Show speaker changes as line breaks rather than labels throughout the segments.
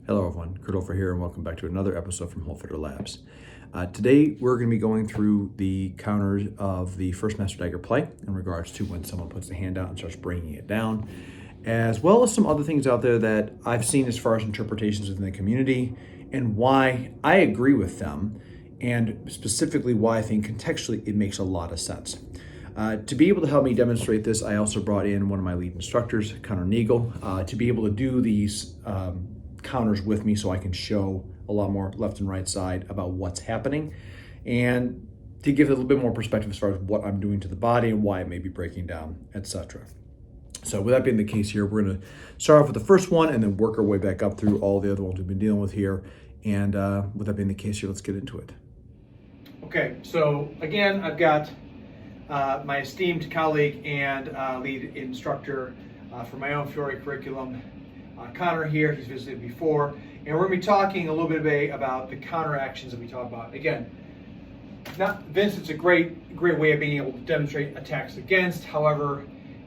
Hello everyone, Kurt Hofer here and welcome back to another episode from Hofer Labs. Today we're going to be going through the counters of the first Master Dagger play in regards to when someone puts the hand out and starts bringing it down, as well as some other things out there that I've seen as far as interpretations within the community and why I agree with them, and specifically why I think contextually it makes a lot of sense. To be able to help me demonstrate this, I also brought in one of my lead instructors, Connor Neagle, to be able to do these counters with me so I can show a lot more left and right side about what's happening and to give it a little bit more perspective as far as what I'm doing to the body and why it may be breaking down, etc. So with that being the case here, we're going to start off with the first one and then work our way back up through all the other ones we've been dealing with here. And with that being the case here, let's get into it.
Okay, so again, I've got my esteemed colleague and lead instructor for my own Fiore curriculum, Connor here. He's visited before, and we're going to be talking a little bit today about the counter actions that we talk about. Again, Vincent's a great way of being able to demonstrate attacks against. However,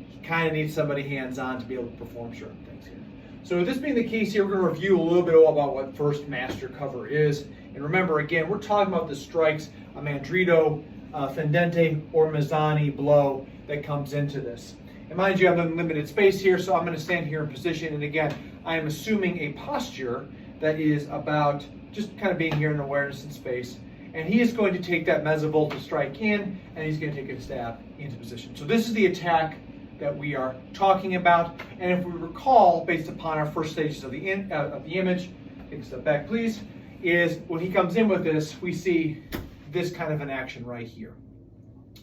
he kind of needs somebody hands-on to be able to perform certain things here. So with this being the case here, we're going to review a little bit about what first master cover is. And remember, again, we're talking about the strikes, a mandrito, fendente, or mazzani blow that comes into this. And mind you, I'm in limited space here, so I'm going to stand here in position. And again, I am assuming a posture that is about just kind of being here in awareness in space. And he is going to take that mezzovolta strike in, and he's going to take a stab into position. So this is the attack that we are talking about. And if we recall, based upon our first stages of the image, take a step back, please, is when he comes in with this, we see this kind of an action right here.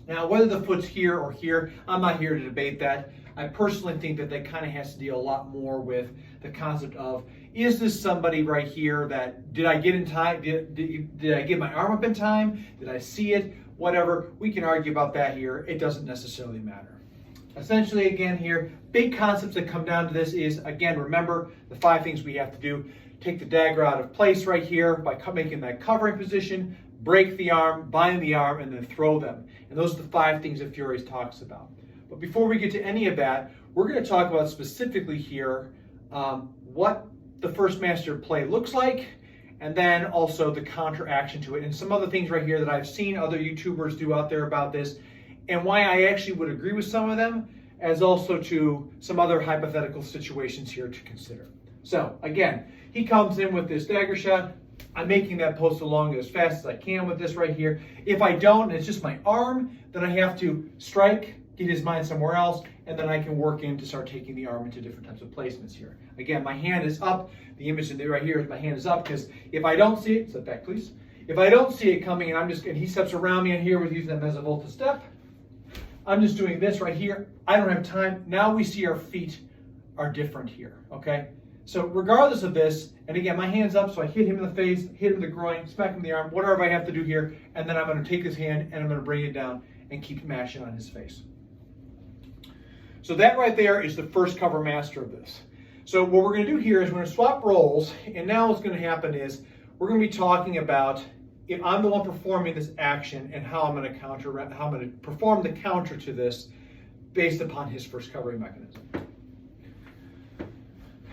Now, whether the foot's here or here, I'm not here to debate that. I personally think that kind of has to deal a lot more with the concept of, is this somebody right here that, did I get in time? Did I get my arm up in time? Did I see it? Whatever. We can argue about that here. It doesn't necessarily matter. Essentially, again here, big concepts that come down to this is, again, remember the 5 things we have to do. Take the dagger out of place right here by making that covering position, break the arm, bind the arm, and then throw them. And those are the 5 things that Fiore talks about. But before we get to any of that, we're going to talk about specifically here what the first master play looks like, and then also the counter action to it, and some other things right here that I've seen other YouTubers do out there about this, and why I actually would agree with some of them, as also to some other hypothetical situations here to consider. So again, he comes in with this dagger shot. I'm making that posta longa as fast as I can with this right here. If I don't, and it's just my arm, then I have to strike, get his mind somewhere else, and then I can work in to start taking the arm into different types of placements here. Again, my hand is up. The image right here is my hand is up, because if I don't see it, step back please. If I don't see it coming and he steps around me in here with using that mezzovolta step, I'm just doing this right here. I don't have time. Now we see our feet are different here, okay? So regardless of this, and again, my hand's up, so I hit him in the face, hit him in the groin, smack him in the arm, whatever I have to do here, and then I'm going to take his hand and I'm going to bring it down and keep mashing on his face. So that right there is the first cover master of this. So what we're going to do here is we're going to swap roles, and now what's going to happen is we're going to be talking about if I'm the one performing this action and how I'm going to perform the counter to this based upon his first covering mechanism.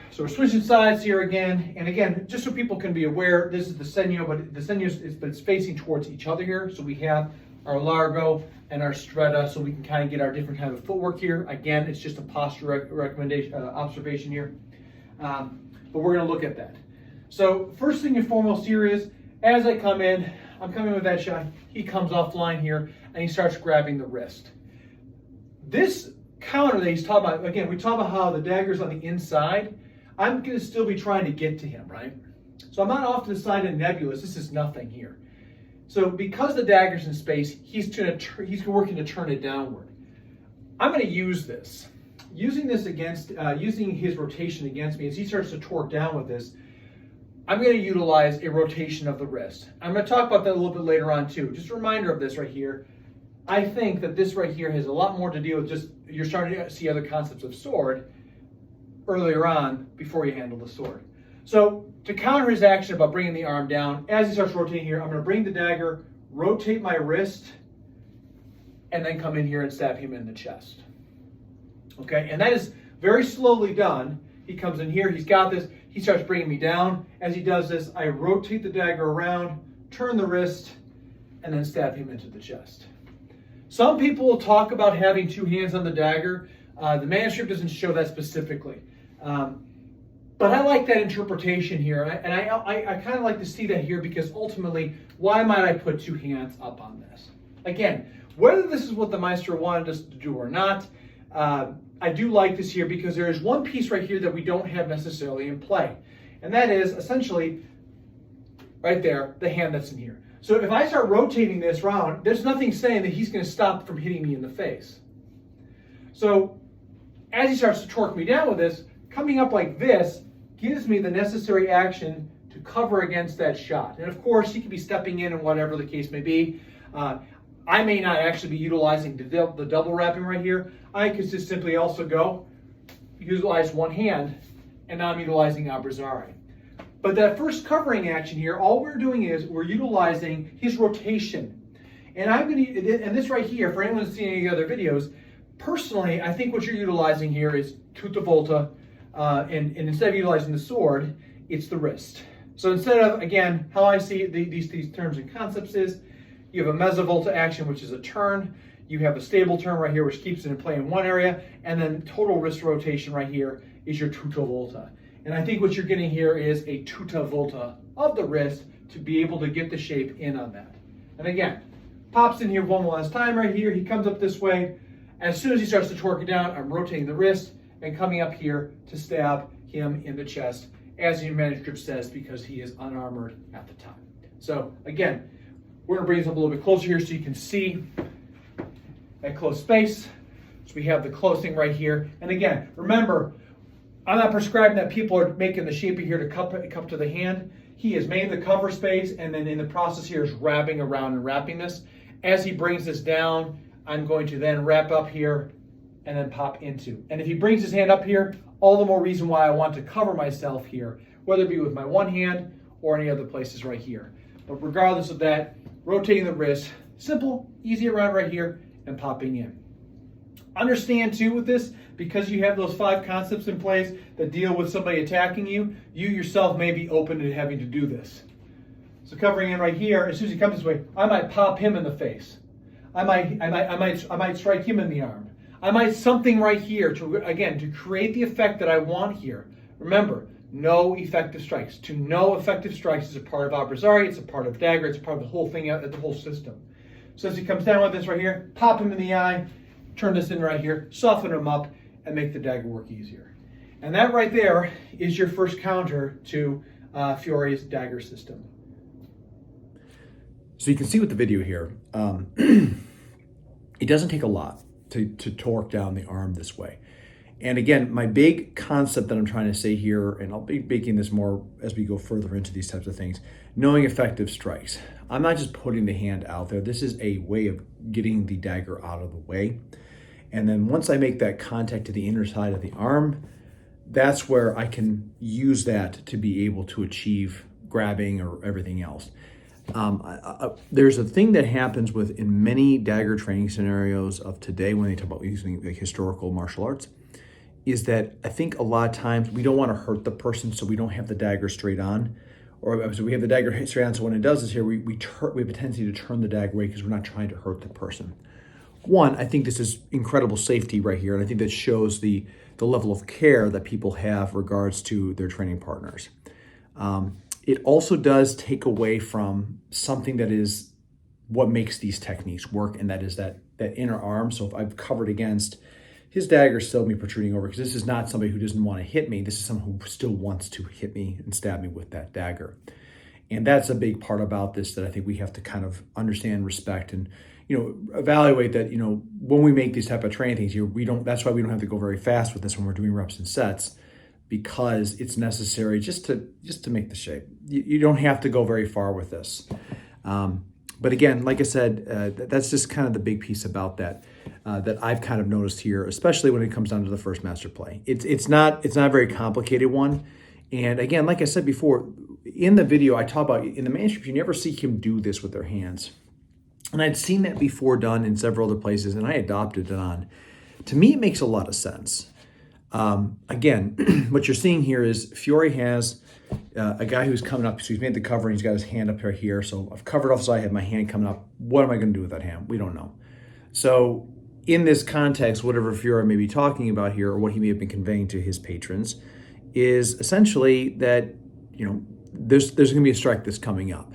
So we're switching sides here again, and again, just so people can be aware, this is the senyo, but the senyo is facing towards each other here. So we have our largo and our stretta, so we can kind of get our different kind of footwork here. Again, it's just a posture recommendation, observation here, but we're going to look at that. So first thing and foremost here is, as I come in, I'm coming with that shot. He comes offline here, and he starts grabbing the wrist. This counter that he's talking about, again, we talk about how the dagger's on the inside. I'm going to still be trying to get to him, right? So I'm not off to the side and nebulous. This is nothing here. So because the dagger's in space, he's working to turn it downward. I'm going to use this. Using this against, using his rotation against me as he starts to torque down with this, I'm going to utilize a rotation of the wrist. I'm going to talk about that a little bit later on too. Just a reminder of this right here. I think that this right here has a lot more to deal with just, you're starting to see other concepts of sword earlier on before you handle the sword. So to counter his action about bringing the arm down, as he starts rotating here, I'm going to bring the dagger, rotate my wrist, and then come in here and stab him in the chest. Okay, and that is very slowly done. He comes in here, he's got this, he starts bringing me down. As he does this, I rotate the dagger around, turn the wrist, and then stab him into the chest. Some people will talk about having two hands on the dagger. The manuscript doesn't show that specifically. But I like that interpretation here, and I kind of like to see that here, because ultimately, why might I put two hands up on this? Again, whether this is what the Meister wanted us to do or not, I do like this here because there is one piece right here that we don't have necessarily in play, and that is essentially right there, the hand that's in here. So if I start rotating this around, there's nothing saying that he's going to stop from hitting me in the face. So as he starts to torque me down with this, coming up like this gives me the necessary action to cover against that shot. And of course, he could be stepping in and whatever the case may be. I may not actually be utilizing the double wrapping right here. I could just simply also go utilize one hand, and now I'm utilizing Abrazari. But that first covering action here, all we're doing is we're utilizing his rotation. And I'm going to, and this right here, for anyone who's seen any other videos, personally, I think what you're utilizing here is tutta volta, and instead of utilizing the sword, it's the wrist. So instead of, again, how I see these terms and concepts is, you have a mezzovolta action, which is a turn. You have a stable turn right here, which keeps it in play in one area. And then total wrist rotation right here is your tutta volta. And I think what you're getting here is a tutta volta of the wrist to be able to get the shape in on that. And again, pops in here one last time right here. He comes up this way. As soon as he starts to torque it down, I'm rotating the wrist and coming up here to stab him in the chest, as the manuscript says, because he is unarmored at the time. So again, we're going to bring this up a little bit closer here so you can see that close space. So we have the closing right here. And again, remember, I'm not prescribing that people are making the shape here to cup to the hand. He has made the cover space, and then in the process here is wrapping around and wrapping this. As he brings this down, I'm going to then wrap up here and then pop into. And if he brings his hand up here, all the more reason why I want to cover myself here, whether it be with my one hand or any other places right here. But regardless of that, rotating the wrist, simple, easy around right here, and popping in. Understand too with this, because you have those 5 concepts in place that deal with somebody attacking you, you yourself may be open to having to do this. So covering in right here, as soon as he comes this way, I might pop him in the face. I might strike him in the arm. I might something right here to create the effect that I want here. Remember, no effective strikes. To no effective strikes is a part of Abrazari, it's a part of Dagger, it's a part of the whole thing, the whole system. So as he comes down with this right here, pop him in the eye, turn this in right here, soften him up, and make the dagger work easier. And that right there is your first counter to Fiore's dagger system.
So you can see with the video here, it doesn't take a lot to torque down the arm this way. And again, my big concept that I'm trying to say here, and I'll be making this more as we go further into these types of things, knowing effective strikes. I'm not just putting the hand out there. This is a way of getting the dagger out of the way. And then once I make that contact to the inner side of the arm, that's where I can use that to be able to achieve grabbing or everything else. There's a thing that happens in many dagger training scenarios of today when they talk about using the historical martial arts, is that I think a lot of times we don't want to hurt the person, so we don't have the dagger straight on. Or so we have the dagger straight on, so when it does this here, we have a tendency to turn the dagger away because we're not trying to hurt the person. One, I think this is incredible safety right here, and I think that shows the level of care that people have regards to their training partners. It also does take away from something that is what makes these techniques work, and that is that inner arm. So if I've covered against, his dagger still be protruding over, because this is not somebody who doesn't want to hit me. This is someone who still wants to hit me and stab me with that dagger. And that's a big part about this that I think we have to kind of understand, respect, and evaluate that, when we make these type of training things, that's why we don't have to go very fast with this when we're doing reps and sets, because it's necessary just to make the shape. You don't have to go very far with this. But again, like I said, that's just kind of the big piece about that I've kind of noticed here, especially when it comes down to the first master play. It's not a very complicated one. And again, like I said before, in the video I talk about, in the manuscript, you never see him do this with their hands. And I'd seen that before done in several other places, and I adopted it on. To me, it makes a lot of sense. Again, what you're seeing here is Fiore has a guy who's coming up. So he's made the cover and he's got his hand up right here. So I've covered off, so I have my hand coming up. What am I going to do with that hand? We don't know. So in this context, whatever Fiore may be talking about here, or what he may have been conveying to his patrons, is essentially that, you know, there's going to be a strike that's coming up.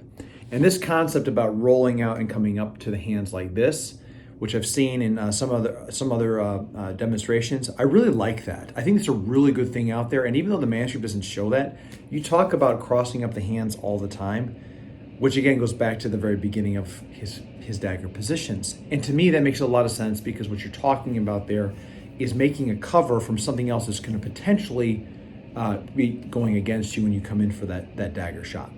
And this concept about rolling out and coming up to the hands like this, which I've seen in some other demonstrations, I really like that. I think it's a really good thing out there. And even though the manuscript doesn't show that, you talk about crossing up the hands all the time, which again goes back to the very beginning of his dagger positions. And to me, that makes a lot of sense, because what you're talking about there is making a cover from something else that's going to potentially be going against you when you come in for that dagger shot.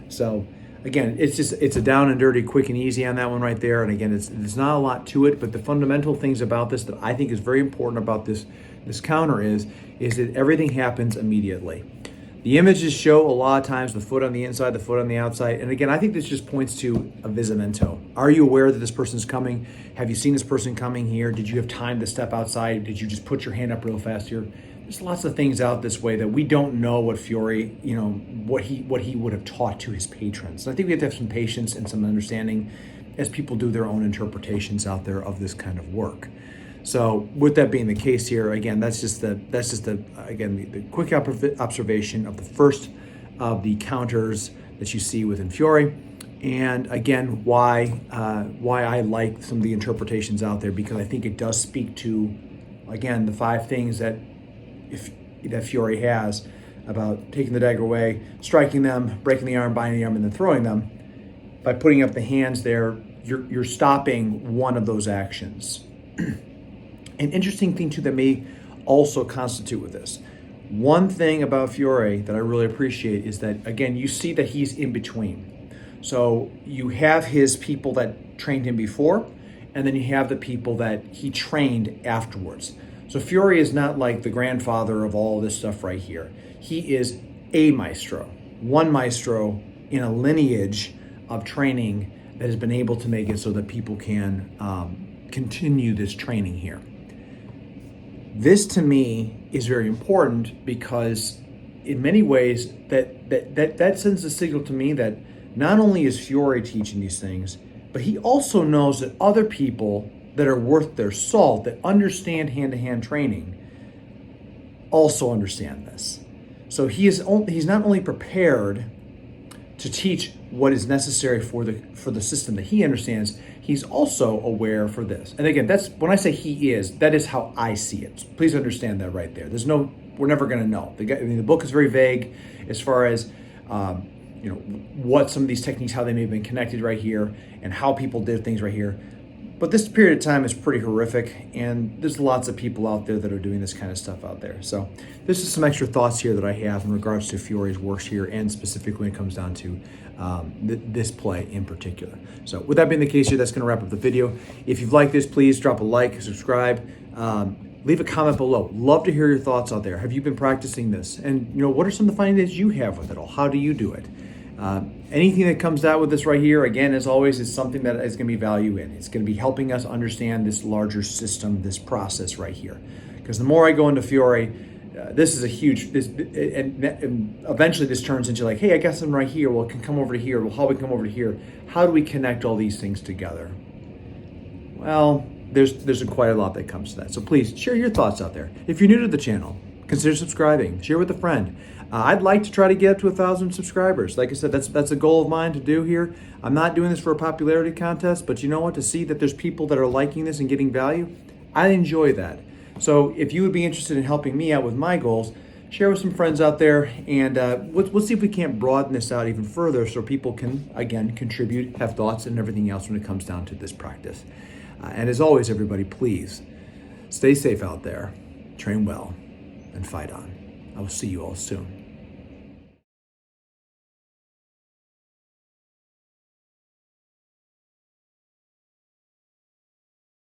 So again, it's a down and dirty, quick and easy on that one right there. And again, there's not a lot to it, but the fundamental things about this that I think is very important about this counter is that everything happens immediately. The images show a lot of times the foot on the inside, the foot on the outside. And again, I think this just points to a visamento. Are you aware that this person's coming? Have you seen this person coming here? Did you have time to step outside? Did you just put your hand up real fast here? There's lots of things out this way that we don't know what Fiore, you know, what he would have taught to his patrons. And I think we have to have some patience and some understanding as people do their own interpretations out there of this kind of work. So with that being the case here, again, that's just the quick observation of the first of the counters that you see within Fiore. And again, why I like some of the interpretations out there, because I think it does speak to, again, the 5 things that Fiore has about taking the dagger away, striking them, breaking the arm, binding the arm, and then throwing them. By putting up the hands there, you're stopping one of those actions. An interesting thing too that may also constitute with this. One thing about Fiore that I really appreciate is that, again, you see that he's in between. So you have his people that trained him before, and then you have the people that he trained afterwards. So Fiore is not like the grandfather of all this stuff right here. He is a maestro, one maestro in a lineage of training that has been able to make it so that people can continue this training here. This to me is very important, because in many ways that sends a signal to me that not only is Fiore teaching these things, but he also knows that other people that are worth their salt, that understand hand-to-hand training, also understand this. So he's not only prepared to teach what is necessary for the system that he understands, he's also aware for this. And again, that's when I say he is, that is how I see it. Please understand that right there. We're never going to know. The book is very vague as far as what some of these techniques, how they may have been connected right here, and how people did things right here. But this period of time is pretty horrific, and there's lots of people out there that are doing this kind of stuff out there. So this is some extra thoughts here that I have in regards to Fiore's works here, and specifically when it comes down to this play in particular. So with that being the case here, that's going to wrap up the video. If you've liked this, please drop a like, subscribe, leave a comment below. Love to hear your thoughts out there. Have you been practicing this? And what are some of the findings you have with it all? How do you do it? Anything that comes out with this right here, again, as always, is something that is going to be value in. It's going to be helping us understand this larger system, this process right here. Because the more I go into Fiore, this is a huge, and eventually this turns into like, hey, I got something right here. Well, it can come over to here. Well, how do we come over to here? How do we connect all these things together? Well, there's quite a lot that comes to that. So please share your thoughts out there. If you're new to the channel, consider subscribing. Share with a friend. I'd like to try to get up to 1,000 subscribers. Like I said, that's a goal of mine to do here. I'm not doing this for a popularity contest, but you know what? To see that there's people that are liking this and getting value, I enjoy that. So if you would be interested in helping me out with my goals, share with some friends out there, and let's see if we can't broaden this out even further so people can, again, contribute, have thoughts, and everything else when it comes down to this practice. And as always, everybody, please stay safe out there, train well, and fight on. I will see you all soon.